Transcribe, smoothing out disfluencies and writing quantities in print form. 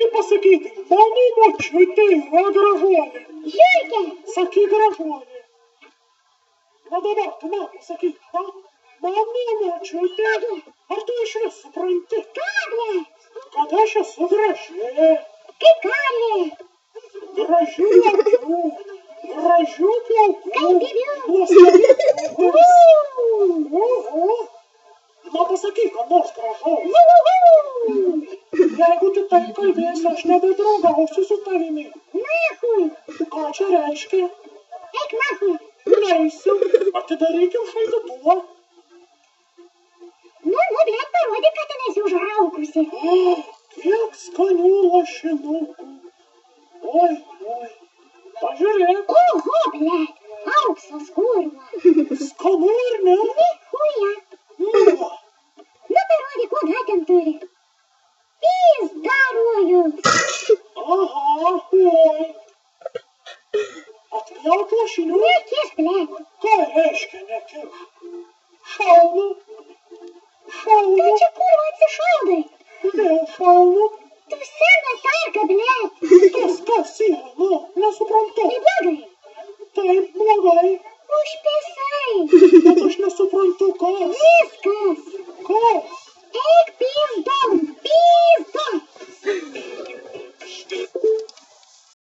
ir pasakyti, mano močiutė yra gražuolė. Žiūrėkė. Sakyk gražuolė. Na dabar tu man pasakyk, ha? Mano močiutė. Ar tu išvis supranti? Ką, ble? Kad aš esu graži. Kaip gali? Gražių akių, gražių plaukų. Kaip gyvių. Nuostabių ūgis. Oho. Na pasakyk, kad nors gražaus. Jeigu tu taip kalbėsi, aš nebedraugausiu su tavimi. Nachui. Ką čia reiškia? Eik nachui. Neisiu. Atidarykim šaldytuvą. Nu, ble, parodyk, kad ten esi užraukusi. Kiek skanių lašinukų. Oi. Pažiūrėk. Oho, ble, auksas kurva. Skanu ar ne? Nichuja. Nu, Parodyk, uoga ten turi. Pizdarojus. aha, oi. Atpjauk lašinių. Nekiš, ble. Ką reiškia nekiš? Šaunu. Tu čia kurva atsišaudai. Vėl šaunu. Tu senas arka, ble. Kas yra? Nu, nesuprantu. Tai blogai. Taip blogai. Užpisai. Bet aš nesuprantu, kas. Viskas.